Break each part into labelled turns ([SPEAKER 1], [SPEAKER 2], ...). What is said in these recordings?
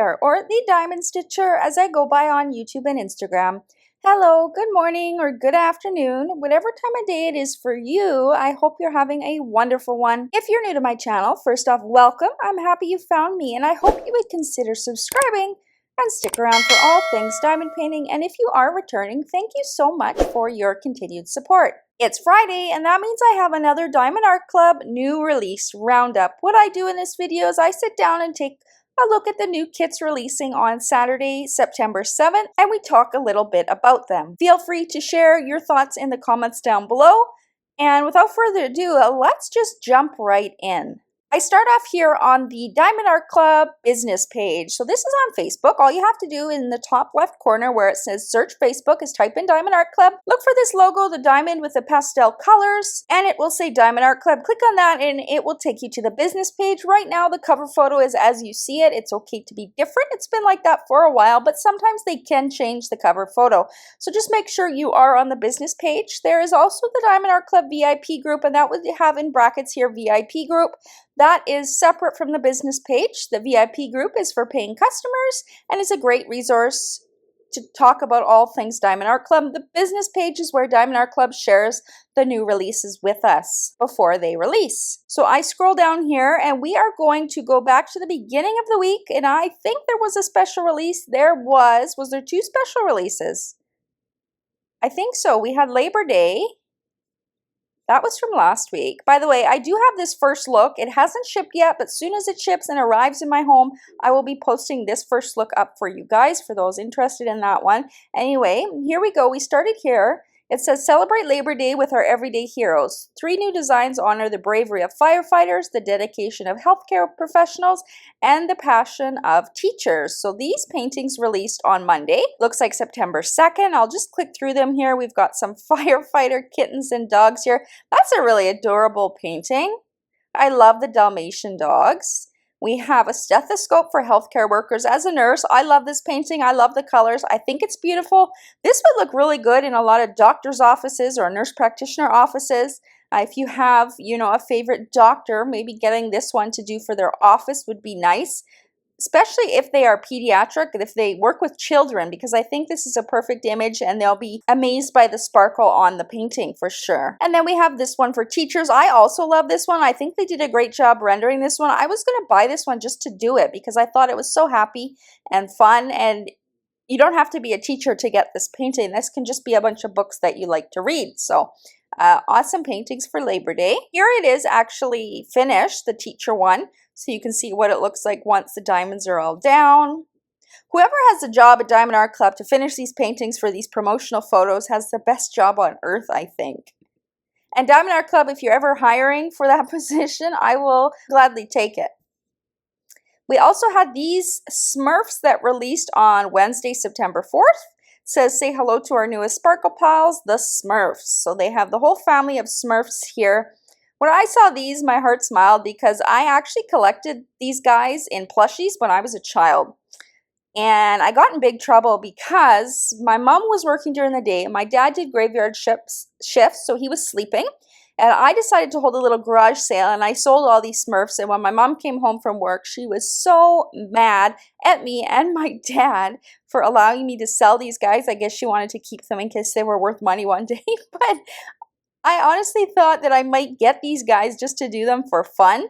[SPEAKER 1] there, or the Diamond Stitcher as I go by on YouTube and Instagram. Hello, good morning or good afternoon, whatever time of day it is for you. I hope you're having a wonderful one. If you're new to my channel, first off, welcome. I'm happy you found me, and I hope you would consider subscribing and stick around for all things diamond painting. And if you are returning, thank you so much for your continued support. It's Friday, and that means I have another Diamond Art Club new release roundup. What I do in this video is I sit down and take a look at the new kits releasing on Saturday, September 7th, and we talk a little bit about them. Feel free to share your thoughts in the comments down below. And without further ado, let's just jump right in. I start off here on the Diamond Art Club business page. So this is on Facebook. All you have to do in the top left corner where it says search Facebook is type in Diamond Art Club. Look for this logo, the diamond with the pastel colors, and it will say Diamond Art Club. Click on that and it will take you to the business page. Right now the cover photo is as you see it. It's okay to be different. It's been like that for a while, but sometimes they can change the cover photo. So just make sure you are on the business page. There is also the Diamond Art Club VIP group, and that would have in brackets here VIP group. That is separate from the business page. The VIP group is for paying customers and is a great resource to talk about all things Diamond Art Club. The business page is where Diamond Art Club shares the new releases with us before they release. So I scroll down here and we are going to go back to the beginning of the week, and I think there was a special release. Was there two special releases? I think so. We had Labor Day. That was from last week. By the way, I do have this first look. It hasn't shipped yet, but as soon as it ships and arrives in my home, I will be posting this first look up for you guys, for those interested in that one. Anyway, here we go. We started here. It says, celebrate Labor Day with our everyday heroes. 3 new designs honor the bravery of firefighters, the dedication of healthcare professionals, and the passion of teachers. So these paintings released on Monday. Looks like September 2nd. I'll just click through them here. We've got some firefighter kittens and dogs here. That's a really adorable painting. I love the Dalmatian dogs. We have a stethoscope for healthcare workers. As a nurse, I love this painting. I love the colors. I think it's beautiful. This would look really good in a lot of doctor's offices or nurse practitioner offices. If you have, a favorite doctor, maybe getting this one to do for their office would be nice, especially if they are pediatric, if they work with children, because I think this is a perfect image and they'll be amazed by the sparkle on the painting for sure. And then we have this one for teachers. I also love this one. I think they did a great job rendering this one. I was going to buy this one just to do it because I thought it was so happy and fun, and you don't have to be a teacher to get this painting. This can just be a bunch of books that you like to read. So awesome paintings for Labor Day. Here it is actually finished, the teacher one. So you can see what it looks like once the diamonds are all down. Whoever has a job at Diamond Art Club to finish these paintings for these promotional photos has the best job on earth, I think. And Diamond Art Club, if you're ever hiring for that position, I will gladly take it. We also had these Smurfs that released on Wednesday, September 4th. It says, say hello to our newest Sparkle Pals, the Smurfs. So they have the whole family of Smurfs here. When I saw these, my heart smiled because I actually collected these guys in plushies when I was a child. And I got in big trouble because my mom was working during the day and my dad did graveyard shifts, so he was sleeping. And I decided to hold a little garage sale and I sold all these Smurfs. And when my mom came home from work, she was so mad at me and my dad for allowing me to sell these guys. I guess she wanted to keep them in case they were worth money one day. But I honestly thought that I might get these guys just to do them for fun.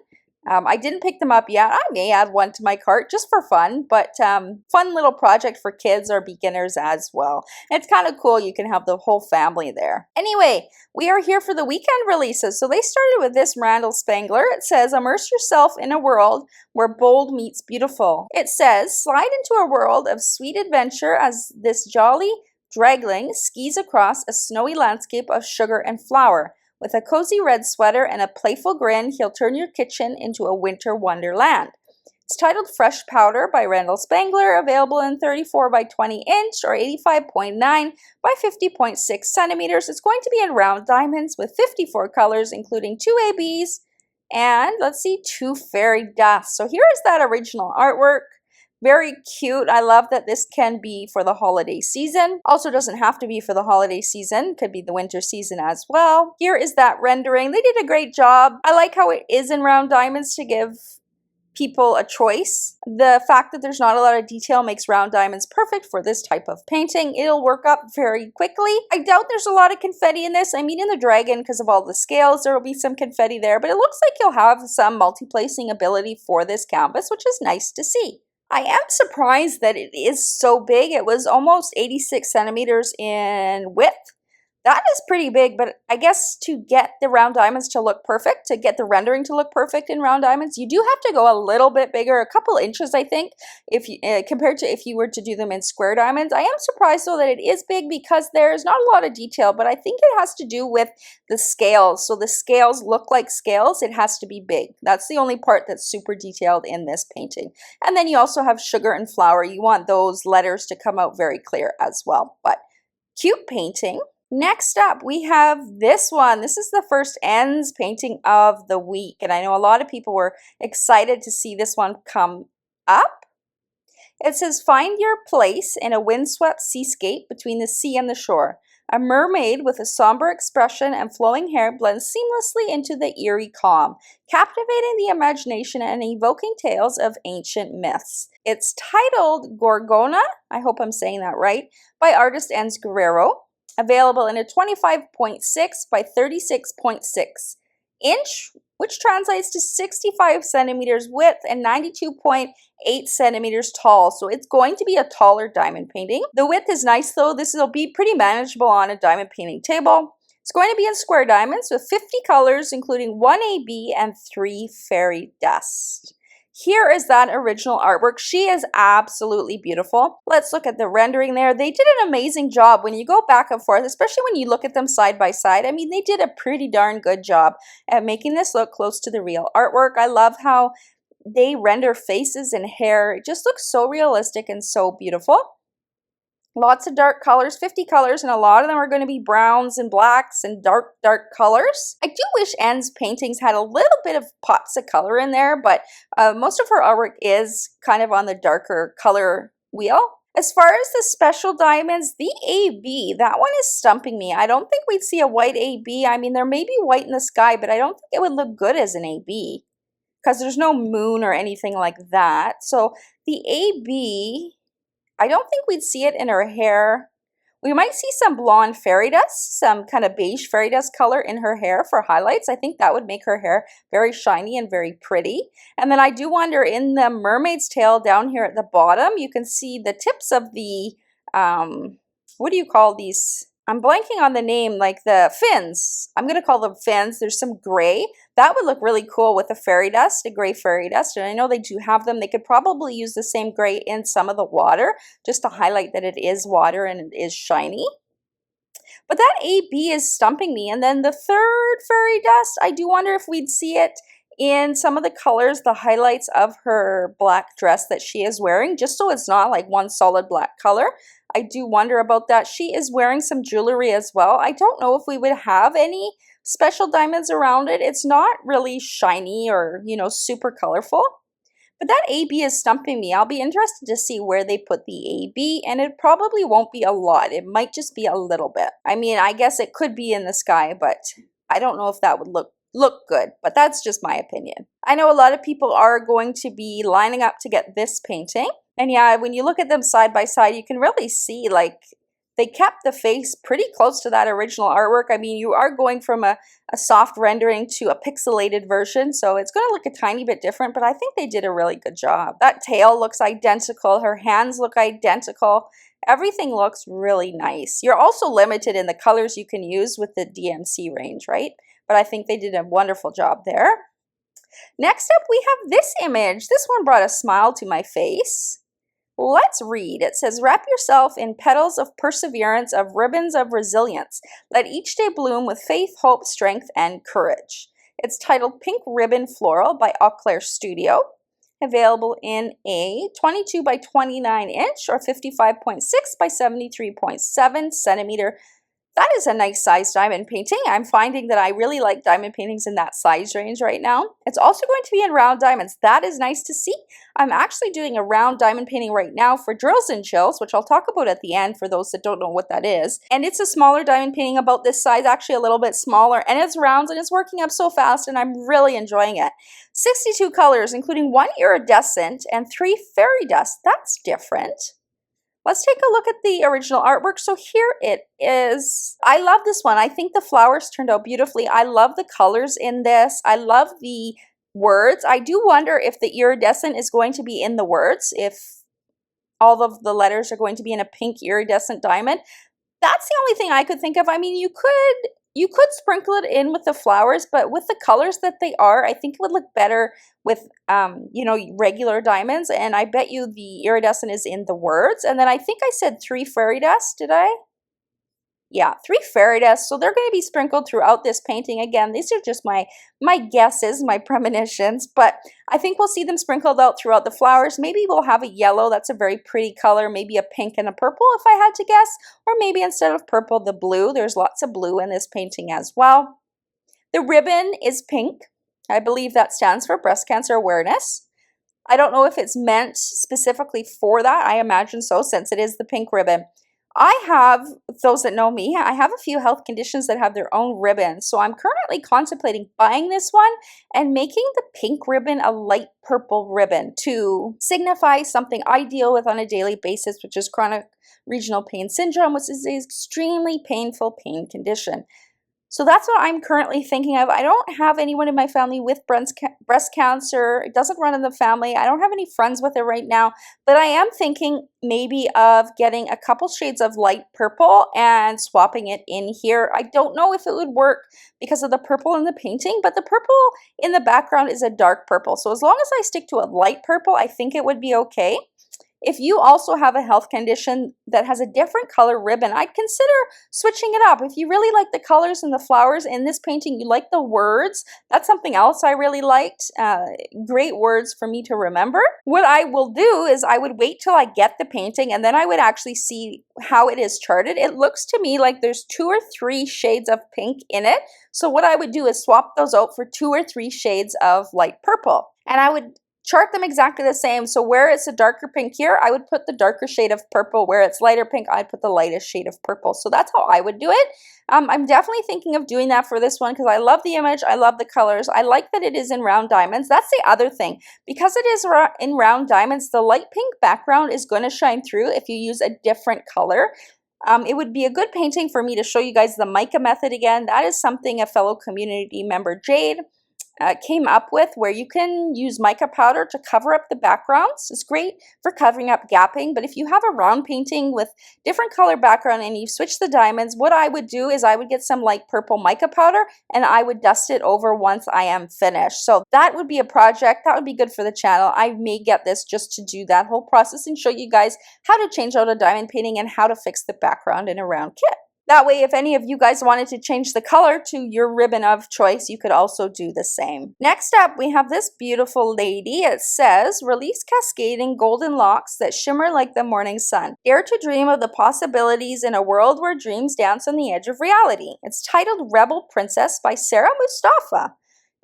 [SPEAKER 1] I didn't pick them up yet. I may add one to my cart just for fun, but fun little project for kids or beginners as well. It's kind of cool. You can have the whole family there. Anyway, we are here for the weekend releases. So they started with this Randall Spangler. It says, immerse yourself in a world where bold meets beautiful. It says, slide into a world of sweet adventure as this jolly Dragling skis across a snowy landscape of sugar and flour. With a cozy red sweater and a playful grin, he'll turn your kitchen into a winter wonderland. It's titled Fresh Powder by Randall Spangler, available in 34 by 20 inch or 85.9 by 50.6 centimeters. It's going to be in round diamonds with 54 colors, including 2 ABs and, 2 fairy dust. So here is that original artwork. Very cute. I love that this can be for the holiday season. Also doesn't have to be for the holiday season. Could be the winter season as well. Here is that rendering. They did a great job. I like how it is in round diamonds to give people a choice. The fact that there's not a lot of detail makes round diamonds perfect for this type of painting. It'll work up very quickly. I doubt there's a lot of confetti in this. I mean, in the dragon, because of all the scales, there will be some confetti there, but it looks like you'll have some multi-placing ability for this canvas, which is nice to see. I am surprised that it is so big. It was almost 86 centimeters in width. That is pretty big, but I guess to get the round diamonds to look perfect, to get the rendering to look perfect in round diamonds, you do have to go a little bit bigger, a couple inches, I think, if you, compared to if you were to do them in square diamonds. I am surprised, though, that it is big because there's not a lot of detail, but I think it has to do with the scales. So the scales look like scales. It has to be big. That's the only part that's super detailed in this painting. And then you also have sugar and flour. You want those letters to come out very clear as well. But cute painting. Next up, we have this one. This is the first ends painting of the week, and I know a lot of people were excited to see this one come up. It says, find your place in a windswept seascape between the sea and the shore. A mermaid with a somber expression and flowing hair blends seamlessly into the eerie calm, captivating the imagination and evoking tales of ancient myths. It's titled Gorgona, I hope I'm saying that right, by artist Enz Guerrero. Available in a 25.6 by 36.6 inch, which translates to 65 centimeters width and 92.8 centimeters tall. So it's going to be a taller diamond painting. The width is nice though. This will be pretty manageable on a diamond painting table. It's going to be in square diamonds with 50 colors, including 1 AB and 3 fairy dust. Here is that original artwork. She is absolutely beautiful. Let's look at the rendering there. They did an amazing job when you go back and forth, especially when you look at them side by side. I mean, they did a pretty darn good job at making this look close to the real artwork. I love how they render faces and hair. It just looks so realistic and so beautiful. Lots of dark colors, 50 colors, and a lot of them are going to be browns and blacks and dark colors. I do wish En's paintings had a little bit of pops of color in there, but most of her artwork is kind of on the darker color wheel. As far as the special diamonds, the AB, that one is stumping me. I don't think we'd see a white AB. I mean, there may be white in the sky, but I don't think it would look good as an AB because there's no moon or anything like that. So the AB, I don't think we'd see it in her hair. We might see some blonde fairy dust, some kind of beige fairy dust color in her hair for highlights. I think that would make her hair very shiny and very pretty. And then I do wonder, in the mermaid's tail down here at the bottom, you can see the tips of the, what do you call these? I'm blanking on the name, like the fins. I'm going to call them fins. There's some gray. That would look really cool with a fairy dust, a gray fairy dust. And I know they do have them. They could probably use the same gray in some of the water just to highlight that it is water and it is shiny. But that AB is stumping me. And then the third fairy dust, I do wonder if we'd see it in some of the colors, the highlights of her black dress that she is wearing, just so it's not like one solid black color. I do wonder about that. She is wearing some jewelry as well. I don't know if we would have any special diamonds around it. It's not really shiny or, you know, super colorful. But that AB is stumping me. I'll be interested to see where they put the AB, and it probably won't be a lot. It might just be a little bit. I mean, I guess it could be in the sky, but I don't know if that would look good, but that's just my opinion. I know a lot of people are going to be lining up to get this painting. And yeah, when you look at them side by side, you can really see like they kept the face pretty close to that original artwork. I mean, you are going from a soft rendering to a pixelated version, so it's going to look a tiny bit different, but I think they did a really good job. That tail looks identical. Her hands look identical. Everything looks really nice. You're also limited in the colors you can use with the DMC range, right? But I think they did a wonderful job there. Next up, we have this image. This one brought a smile to my face. Let's read. It says, wrap yourself in petals of perseverance, of ribbons of resilience. Let each day bloom with faith, hope, strength, and courage. It's titled Pink Ribbon Floral by Eau Claire Studio. Available in a 22 by 29 inch or 55.6 by 73.7 centimeter That is a nice size diamond painting. I'm finding that I really like diamond paintings in that size range right now. It's also going to be in round diamonds. That is nice to see. I'm actually doing a round diamond painting right now for Drills and Chills, which I'll talk about at the end for those that don't know what that is. And it's a smaller diamond painting about this size, actually a little bit smaller, and it's rounds and it's working up so fast and I'm really enjoying it. 62 colors, including 1 iridescent and 3 fairy dust. That's different. Let's take a look at the original artwork. So here it is. I love this one. I think the flowers turned out beautifully. I love the colors in this. I love the words. I do wonder if the iridescent is going to be in the words, if all of the letters are going to be in a pink iridescent diamond. That's the only thing I could think of. I mean, you could sprinkle it in with the flowers, but with the colors that they are, I think it would look better with, you know, regular diamonds. And I bet you the iridescent is in the words. And then I think I said 3 fairy dust, did I? Yeah, 3 fairy dust. So they're going to be sprinkled throughout this painting. Again, these are just my guesses, my premonitions, but I think we'll see them sprinkled out throughout the flowers. Maybe we'll have a yellow. That's a very pretty color. Maybe a pink and a purple if I had to guess. Or maybe instead of purple, the blue. There's lots of blue in this painting as well. The ribbon is pink. I believe that stands for breast cancer awareness. I don't know if it's meant specifically for that. I imagine so, since it is the pink ribbon. I have, those that know me, I have a few health conditions that have their own ribbons. So I'm currently contemplating buying this one and making the pink ribbon a light purple ribbon to signify something I deal with on a daily basis, which is chronic regional pain syndrome, which is an extremely painful pain condition. So that's what I'm currently thinking of. I don't have anyone in my family with breast cancer. It doesn't run in the family. I don't have any friends with it right now, but I am thinking maybe of getting a couple shades of light purple and swapping it in here. I don't know if it would work because of the purple in the painting, but the purple in the background is a dark purple. So as long as I stick to a light purple, I think it would be okay. If you also have a health condition that has a different color ribbon, I'd consider switching it up. If you really like the colors and the flowers in this painting, you like the words, that's something else I really liked. Great words for me to remember. What I will do is I would wait till I get the painting and then I would actually see how it is charted. It looks to me like there's 2 or 3 shades of pink in it. So what I would do is swap those out for 2 or 3 shades of light purple. And I would chart them exactly the same. So where it's a darker pink here, I would put the darker shade of purple. Where it's lighter pink, I'd put the lightest shade of purple. So that's how I would do it. I'm definitely thinking of doing that for this one because I love the image. I love the colors. I like that it is in round diamonds. That's the other thing. Because it is in round diamonds, the light pink background is going to shine through if you use a different color. It would be a good painting for me to show you guys the mica method again. That is something a fellow community member, Jade, came up with, where you can use mica powder to cover up the backgrounds. It's great for covering up gapping, but if you have a round painting with different color background and you switch the diamonds, what I would do is I would get some light purple mica powder and I would dust it over once I am finished. So that would be a project that would be good for the channel. I may get this just to do that whole process and show you guys how to change out a diamond painting and how to fix the background in a round kit. That way, if any of you guys wanted to change the color to your ribbon of choice, you could also do the same. Next up, we have this beautiful lady. It says, release cascading golden locks that shimmer like the morning sun. Dare to dream of the possibilities in a world where dreams dance on the edge of reality. It's titled Rebel Princess by Sarah Mustafa.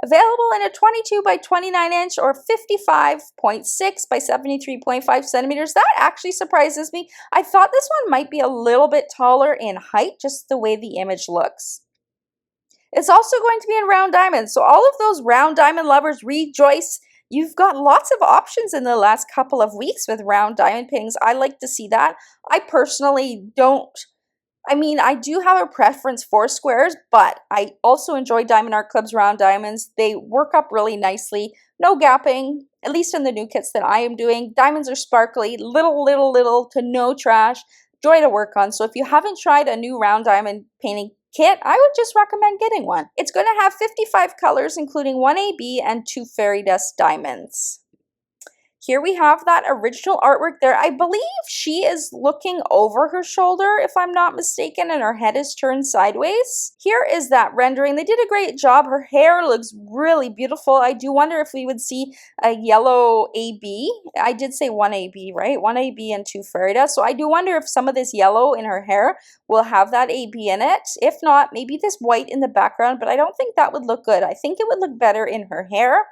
[SPEAKER 1] Available in a 22 by 29 inch or 55.6 by 73.5 centimeters. That actually surprises me. I thought this one might be a little bit taller in height, just the way the image looks. It's also going to be in round diamonds. So all of those round diamond lovers, rejoice. You've got lots of options in the last couple of weeks with round diamond paintings. I like to see that. I personally don't. I mean, I do have a preference for squares, but I also enjoy Diamond Art Club's round diamonds. They work up really nicely. No gapping, at least in the new kits that I am doing. Diamonds are sparkly, little to no trash. Joy to work on. So if you haven't tried a new round diamond painting kit, I would just recommend getting one. It's going to have 55 colors, including 1 AB and 2 fairy dust diamonds. Here we have that original artwork there. I believe she is looking over her shoulder, if I'm not mistaken, and her head is turned sideways. Here is that rendering. They did a great job. Her hair looks really beautiful. I do wonder if we would see a yellow AB. I did say one AB, right? One AB and two fairy dust. So I do wonder if some of this yellow in her hair will have that AB in it. If not, maybe this white in the background, but I don't think that would look good. I think it would look better in her hair.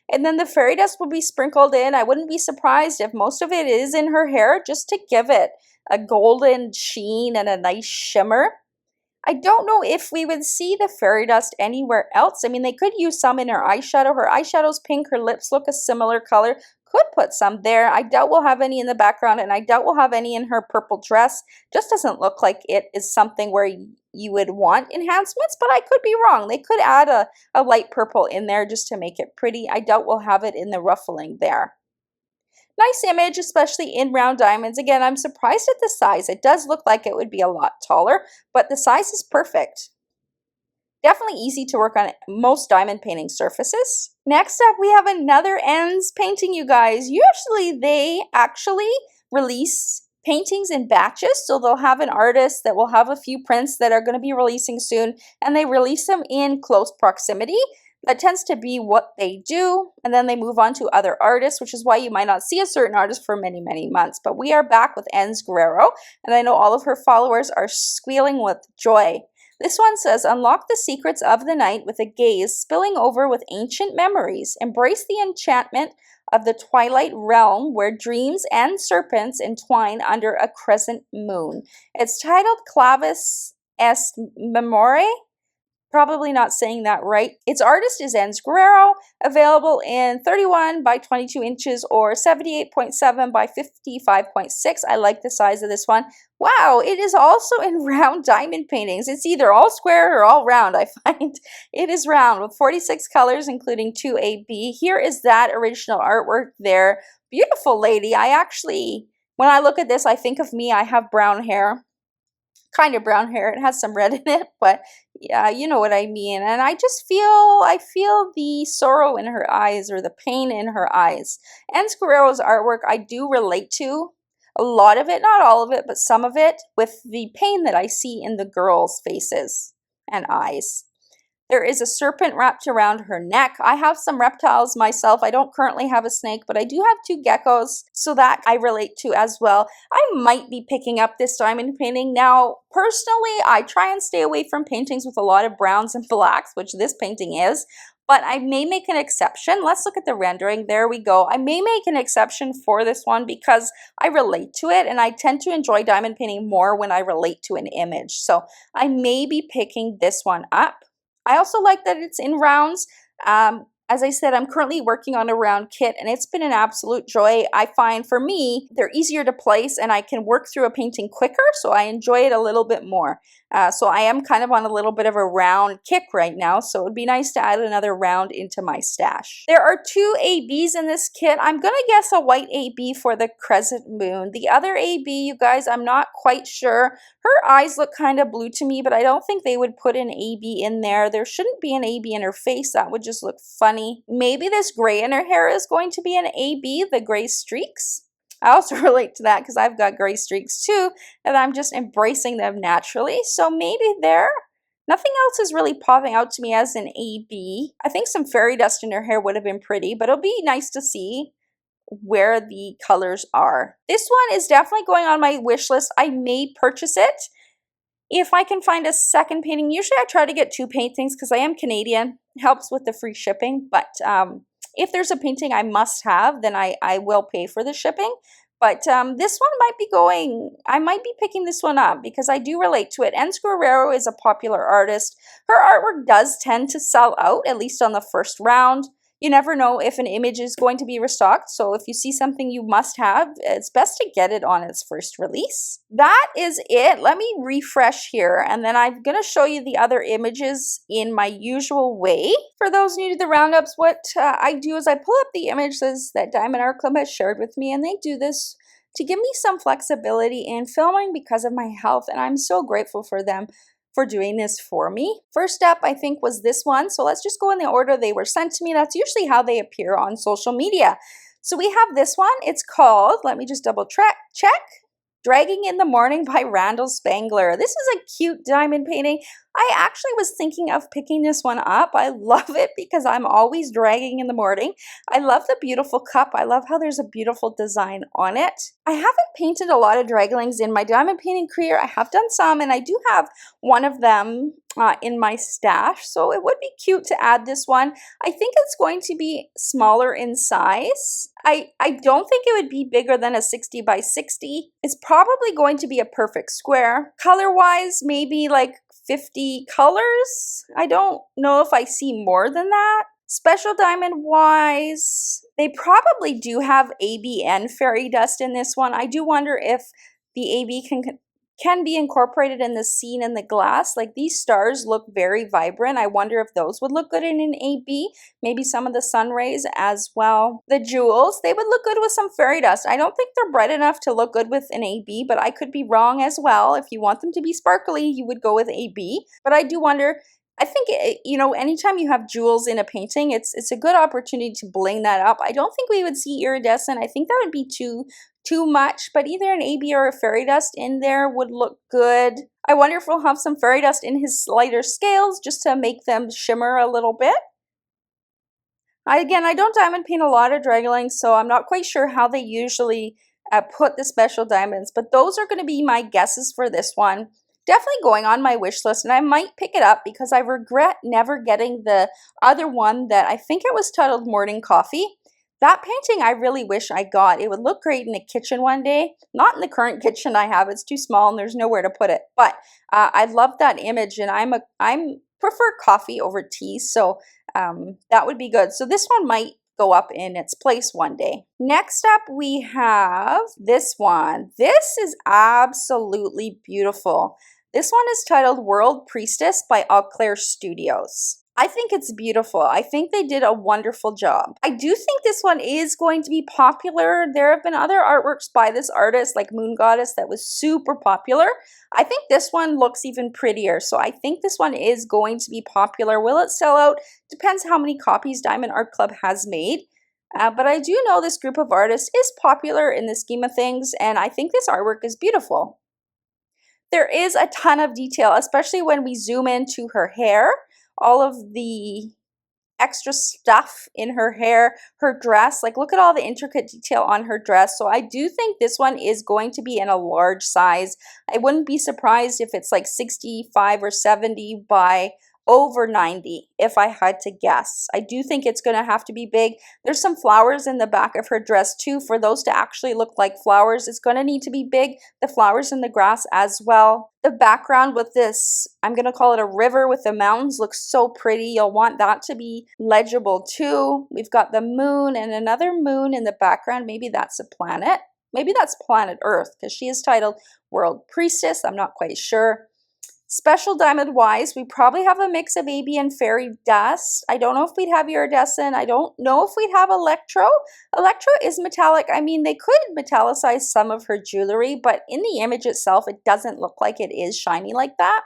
[SPEAKER 1] And then the fairy dust will be sprinkled in. I wouldn't be surprised if most of it is in her hair just to give it a golden sheen and a nice shimmer. I don't know if we would see the fairy dust anywhere else. I mean, they could use some in her eyeshadow. Her eyeshadow's pink. Her lips look a similar color. Could put some there. I doubt we'll have any in the background, and I doubt we'll have any in her purple dress. Just doesn't look like it is something where you would want enhancements, but I could be wrong. They could add a light purple in there just to make it pretty. I doubt we'll have it in the ruffling there. Nice image, especially in round diamonds. Again, I'm surprised at the size. It does look like it would be a lot taller, but the size is perfect. Definitely easy to work on most diamond painting surfaces. Next up, we have another ends painting, you guys. Usually they actually release paintings in batches, so they'll have an artist that will have a few prints that are going to be releasing soon, and they release them in close proximity. That tends to be what they do, and then they move on to other artists, which is why you might not see a certain artist for many, many months. But we are back with Enz Guerrero, and I know all of her followers are squealing with joy. This one says, unlock the secrets of the night with a gaze spilling over with ancient memories. Embrace the enchantment of the twilight realm where dreams and serpents entwine under a crescent moon. It's titled Clavis Est Memore. Probably not saying that right. Its artist is Enz Guerrero, available in 31 by 22 inches or 78.7 by 55.6. I like the size of this one. Wow, it is also in round diamond paintings. It's either all square or all round, I find. It is round with 46 colors, including 2 AB. Here is that original artwork there. Beautiful lady. When I look at this, I think of me. I have brown hair. Kind of brown hair. It has some red in it, but yeah, you know what I mean. And I feel the sorrow in her eyes, or the pain in her eyes. Enz Guerrero's artwork, I do relate to a lot of it, not all of it, but some of it, with the pain that I see in the girls' faces and eyes. There is a serpent wrapped around her neck. I have some reptiles myself. I don't currently have a snake, but I do have 2 geckos, so that I relate to as well. I might be picking up this diamond painting. Now, personally, I try and stay away from paintings with a lot of browns and blacks, which this painting is, but I may make an exception. Let's look at the rendering. There we go. I may make an exception for this one because I relate to it, and I tend to enjoy diamond painting more when I relate to an image. So I may be picking this one up. I also like that it's in rounds. As I said, I'm currently working on a round kit, and it's been an absolute joy. I find for me, they're easier to place, and I can work through a painting quicker, so I enjoy it a little bit more. So I am kind of on a little bit of a round kick right now, so it would be nice to add another round into my stash. There are 2 ABs in this kit. I'm going to guess a white AB for the crescent moon. The other AB, you guys, I'm not quite sure. Her eyes look kind of blue to me, but I don't think they would put an AB in there. There shouldn't be an AB in her face. That would just look funny. Maybe this gray in her hair is going to be an AB, the gray streaks. I also relate to that because I've got gray streaks too, and I'm just embracing them naturally. So maybe there. Nothing else is really popping out to me as an AB. I think some fairy dust in her hair would have been pretty, but it'll be nice to see where the colors are. This one is definitely going on my wish list. I may purchase it if I can find a second painting. Usually I try to get 2 paintings because I am Canadian. It helps with the free shipping, but if there's a painting I must have, then I will pay for the shipping. But this one might be I might be picking this one up because I do relate to it. Enz Guerrero is a popular artist. Her artwork does tend to sell out, at least on the first round. You never know if an image is going to be restocked, so if you see something you must have, it's best to get it on its first release. That is it. Let me refresh here, and then I'm going to show you the other images in my usual way. For those new to the roundups, what I do is I pull up the images that Diamond Art Club has shared with me, and they do this to give me some flexibility in filming because of my health, and I'm so grateful for them for doing this for me. First up, I think, was this one. So let's just go in the order they were sent to me. That's usually how they appear on social media. So we have this one. It's called, let me just double check, Dragging in the Morning by Randall Spangler. This is a cute diamond painting. I actually was thinking of picking this one up. I love it because I'm always dragging in the morning. I love the beautiful cup. I love how there's a beautiful design on it. I haven't painted a lot of draglings in my diamond painting career. I have done some, and I do have one of them in my stash, so it would be cute to add this one. I think it's going to be smaller in size. I don't think it would be bigger than a 60 by 60. It's probably going to be a perfect square. Color-wise, maybe like 50 colors. I don't know if I see more than that. Special diamond wise, they probably do have ABN fairy dust in this one. I do wonder if the AB can be incorporated in the scene in the glass. Like these stars look very vibrant. I wonder if those would look good in an AB. Maybe some of the sun rays as well. The jewels, they would look good with some fairy dust. I don't think they're bright enough to look good with an AB, but I could be wrong as well. If you want them to be sparkly, you would go with AB. But I do wonder, I think, you know, anytime you have jewels in a painting, it's a good opportunity to bling that up. I don't think we would see iridescent. I think that would be too much, but either an AB or a fairy dust in there would look good. I wonder if we'll have some fairy dust in his lighter scales just to make them shimmer a little bit. Again, I don't diamond paint a lot of draglings, so I'm not quite sure how they usually put the special diamonds, but those are going to be my guesses for this one. Definitely going on my wish list, and I might pick it up because I regret never getting the other one that I think it was titled Morning Coffee. That painting I really wish I got. It would look great in a kitchen one day. Not in the current kitchen I have. It's too small and there's nowhere to put it. But I love that image, and I prefer coffee over tea, so that would be good. So this one might go up in its place one day. Next up, we have this one. This is absolutely beautiful. This one is titled World Priestess by Eau Claire Studios. I think it's beautiful. I think they did a wonderful job. I do think this one is going to be popular. There have been other artworks by this artist, like Moon Goddess, that was super popular. I think this one looks even prettier, so I think this one is going to be popular. Will it sell out? Depends how many copies Diamond Art Club has made. But I do know this group of artists is popular in the scheme of things, and I think this artwork is beautiful. There is a ton of detail, especially when we zoom into her hair. All of the extra stuff in her hair, her dress, like look at all the intricate detail on her dress. So I do think this one is going to be in a large size. I wouldn't be surprised if it's like 65 or 70 by over 90 if I had to guess. I do think it's going to have to be big. There's some flowers in the back of her dress too. For those to actually look like flowers, it's going to need to be big. The flowers in the grass as well. The background with this, I'm going to call it a river with the mountains, looks so pretty. You'll want that to be legible too. We've got the moon and another moon in the background. Maybe that's a planet. Maybe that's planet Earth because she is titled World Priestess. I'm not quite sure. Special diamond wise, we probably have a mix of AB and fairy dust. I don't know if we'd have iridescent. I don't know if we'd have electro. Electro is metallic. I mean, they could metallicize some of her jewelry, but in the image itself, it doesn't look like it is shiny like that.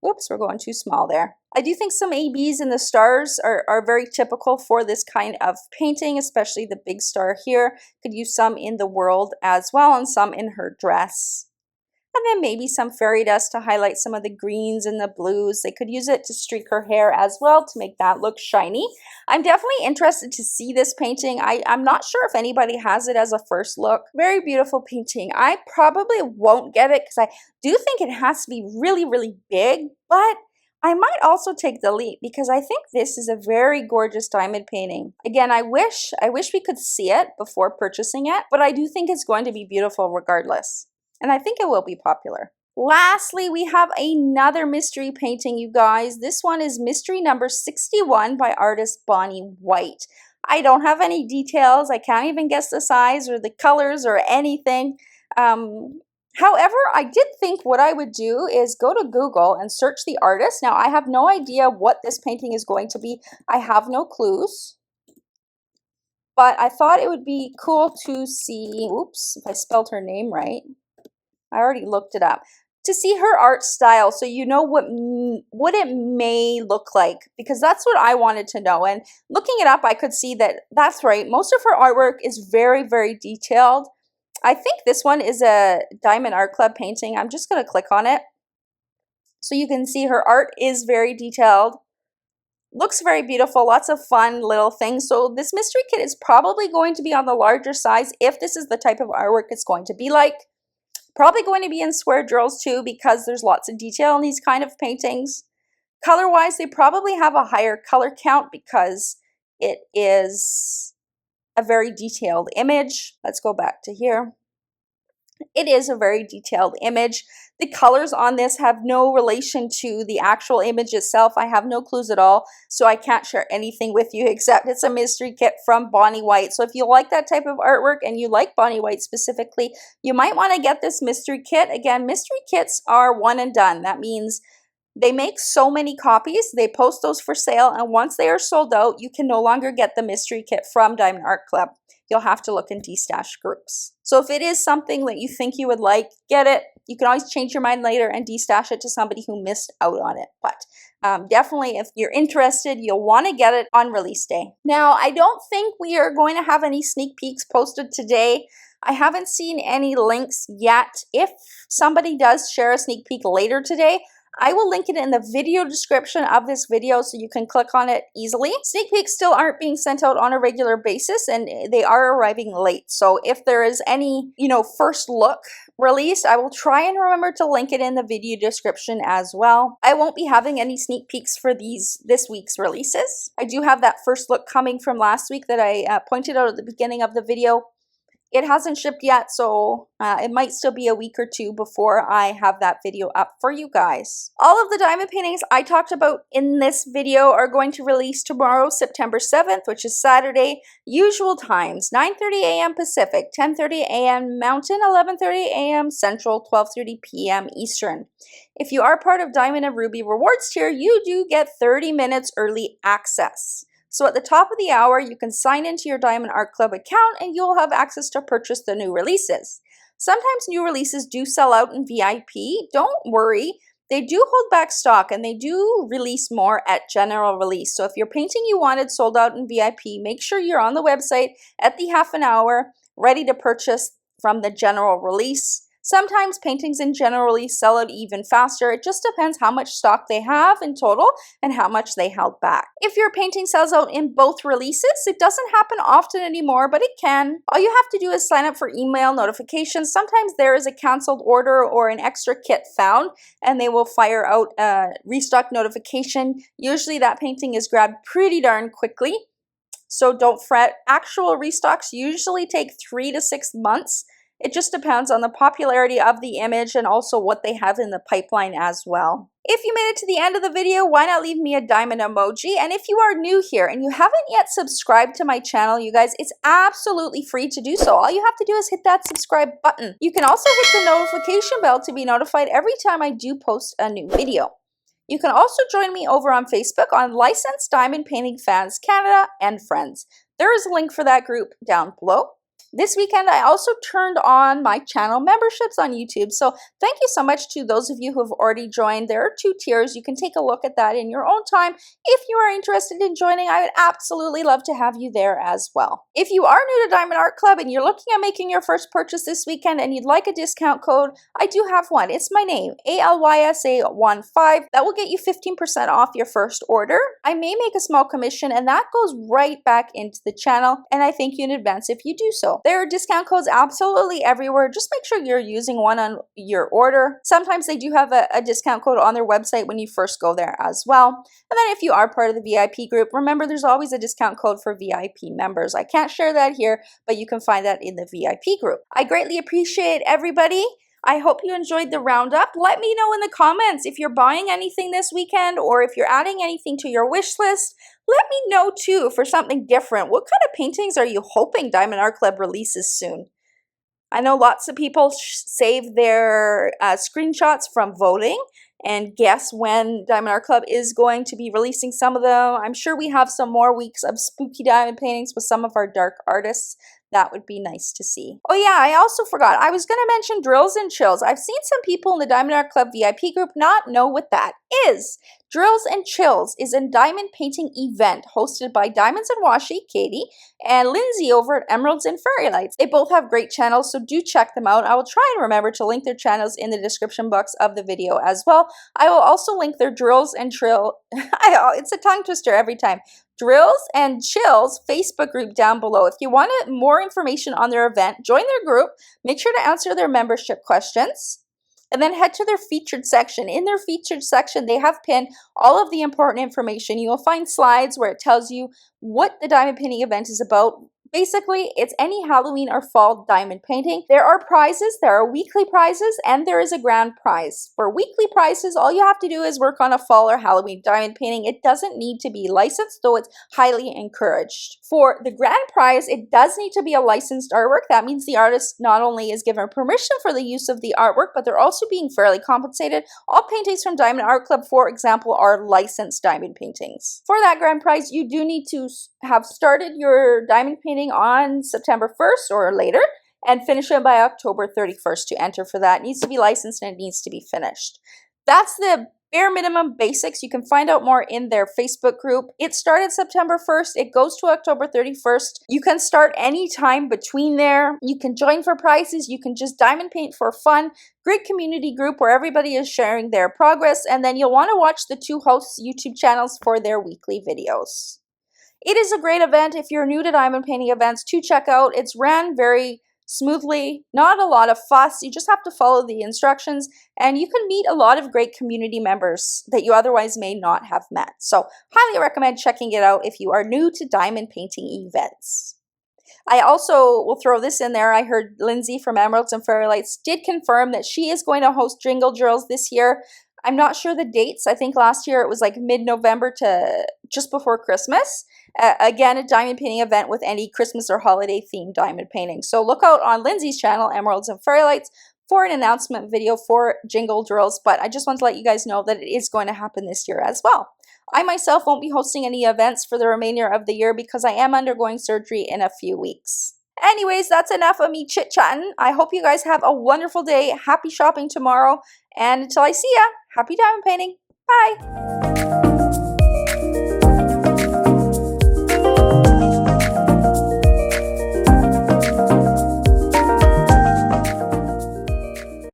[SPEAKER 1] Whoops, we're going too small there. I do think some ABs in the stars are very typical for this kind of painting, especially the big star here. Could use some in the world as well and some in her dress. And then maybe some fairy dust to highlight some of the greens and the blues. They could use it to streak her hair as well to make that look shiny. I'm definitely interested to see this painting. I'm not sure if anybody has it as a first look. Very beautiful painting. I probably won't get it because I do think it has to be really, really big, but I might also take the leap because I think this is a very gorgeous diamond painting. Again, I wish we could see it before purchasing it, but I do think it's going to be beautiful regardless. And I think it will be popular. Lastly, we have another mystery painting, you guys. This one is mystery number 61 by artist Bonnie White. I don't have any details. I can't even guess the size or the colors or anything. However, I did think what I would do is go to Google and search the artist. Now, I have no idea what this painting is going to be. I have no clues. But I thought it would be cool to see, oops, if I spelled her name right. I already looked it up. to see her art style so you know what it may look like, because that's what I wanted to know. And looking it up, I could see that that's right. Most of her artwork is very, very detailed. I think this one is a Diamond Art Club painting. I'm just going to click on it so you can see her art is very detailed. Looks very beautiful, lots of fun little things. So this mystery kit is probably going to be on the larger size if this is the type of artwork it's going to be like. Probably going to be in square drills too, because there's lots of detail in these kind of paintings. Color-wise, they probably have a higher color count because it is a very detailed image. Let's go back to here. It is a very detailed image. The colors on this have no relation to the actual image itself. I have no clues at all, so I can't share anything with you except it's a mystery kit from Bonnie White. So if you like that type of artwork and you like Bonnie White specifically, you might want to get this mystery kit. Again, mystery kits are one and done. That means they make so many copies, they post those for sale, and once they are sold out, you can no longer get the mystery kit from Diamond Art Club. You'll have to look in destash groups. So if it is something that you think you would like, get it. You can always change your mind later and destash it to somebody who missed out on it. But definitely, if you're interested, you'll want to get it on release day. Now, I don't think we are going to have any sneak peeks posted today. I haven't seen any links yet. If somebody does share a sneak peek later today, I will link it in the video description of this video so you can click on it easily. Sneak peeks still aren't being sent out on a regular basis and they are arriving late. So if there is any, first look released, I will try and remember to link it in the video description as well. I won't be having any sneak peeks for this week's releases. I do have that first look coming from last week that I pointed out at the beginning of the video. It hasn't shipped yet, so it might still be a week or two before I have that video up for you guys. All of the diamond paintings I talked about in this video are going to release tomorrow, September 7th, which is Saturday. Usual times, 9:30 a.m. Pacific, 10:30 a.m. Mountain, 11:30 a.m. Central, 12:30 p.m. Eastern. If you are part of Diamond and Ruby Rewards tier, you do get 30 minutes early access. So at the top of the hour, you can sign into your Diamond Art Club account and you'll have access to purchase the new releases. Sometimes new releases do sell out in VIP. Don't worry, they do hold back stock and they do release more at general release. So if your painting you wanted sold out in VIP, make sure you're on the website at the half an hour, ready to purchase from the general release. Sometimes paintings in general release sell out even faster. It just depends how much stock they have in total and how much they held back. If your painting sells out in both releases, it doesn't happen often anymore, but it can. All you have to do is sign up for email notifications. Sometimes there is a canceled order or an extra kit found, and they will fire out a restock notification. Usually that painting is grabbed pretty darn quickly, so don't fret. Actual restocks usually take 3 to 6 months. It just depends on the popularity of the image and also what they have in the pipeline as well. If you made it to the end of the video, why not leave me a diamond emoji? And if you are new here and you haven't yet subscribed to my channel, you guys, it's absolutely free to do so. All you have to do is hit that subscribe button. You can also hit the notification bell to be notified every time I do post a new video. You can also join me over on Facebook on Licensed Diamond Painting Fans Canada and Friends. There is a link for that group down below. This weekend, I also turned on my channel memberships on YouTube. So thank you so much to those of you who have already joined. There are 2 tiers. You can take a look at that in your own time. If you are interested in joining, I would absolutely love to have you there as well. If you are new to Diamond Art Club and you're looking at making your first purchase this weekend and you'd like a discount code, I do have one. It's my name, ALYSA15. That will get you 15% off your first order. I may make a small commission and that goes right back into the channel, and I thank you in advance if you do so. There are discount codes absolutely everywhere. Just make sure you're using one on your order. Sometimes they do have a discount code on their website when you first go there as well. And then if you are part of the VIP group, remember there's always a discount code for VIP members. I can't share that here, but you can find that in the VIP group. I greatly appreciate everybody. I hope you enjoyed the roundup. Let me know in the comments if you're buying anything this weekend or if you're adding anything to your wish list. Let me know too for something different. What kind of paintings are you hoping Diamond Art Club releases soon? I know lots of people save their screenshots from voting and guess when Diamond Art Club is going to be releasing some of them. I'm sure we have some more weeks of spooky diamond paintings with some of our dark artists That would be nice to see. Oh yeah, I also forgot. I was going to mention drills and chills. I've seen some people in the Diamond Art Club VIP group not know what that is. Drills and Chills is a diamond painting event hosted by Diamonds and Washi, Katie, and Lindsay over at Emeralds and Fairy Lights. They both have great channels, so do check them out. I will try and remember to link their channels in the description box of the video as well. I will also link their Drills and it's a tongue twister every time. Drills and Chills Facebook group down below. If you want more information on their event, join their group. Make sure to answer their membership questions. And then head to their featured section. In their featured section, they have pinned all of the important information. You will find slides where it tells you what the diamond painting event is about. Basically, it's any Halloween or fall diamond painting. There are prizes, there are weekly prizes, and there is a grand prize. For weekly prizes, all you have to do is work on a fall or Halloween diamond painting. It doesn't need to be licensed, though it's highly encouraged. For the grand prize, it does need to be a licensed artwork. That means the artist not only is given permission for the use of the artwork, but they're also being fairly compensated. All paintings from Diamond Art Club, for example, are licensed diamond paintings. For that grand prize, you do need to have started your diamond painting on September 1st or later and finish it by October 31st to enter for that. It needs to be licensed and it needs to be finished. That's the bare minimum basics. You can find out more in their Facebook group. It started September 1st. It goes to October 31st. You can start anytime between there. You can join for prizes. You can just diamond paint for fun. Great community group where everybody is sharing their progress. And then you'll want to watch the two hosts' YouTube channels for their weekly videos. It is a great event. If you're new to diamond painting events, to check out. It's ran very smoothly, not a lot of fuss. You just have to follow the instructions and you can meet a lot of great community members that you otherwise may not have met. So highly recommend checking it out if you are new to diamond painting events. I also will throw this in there. I heard Lindsay from Emeralds and Fairy Lights did confirm that she is going to host Jingle Drills this year. I'm not sure the dates. I think last year it was like mid-November to just before Christmas. Again, a diamond painting event with any Christmas or holiday themed diamond painting. So look out on Lindsay's channel, Emeralds and Fairy Lights, for an announcement video for Jingle Drills. But I just want to let you guys know that it is going to happen this year as well. I myself won't be hosting any events for the remainder of the year because I am undergoing surgery in a few weeks. Anyways, that's enough of me chit-chatting. I hope you guys have a wonderful day. Happy shopping tomorrow. And until I see ya, happy diamond painting. Bye.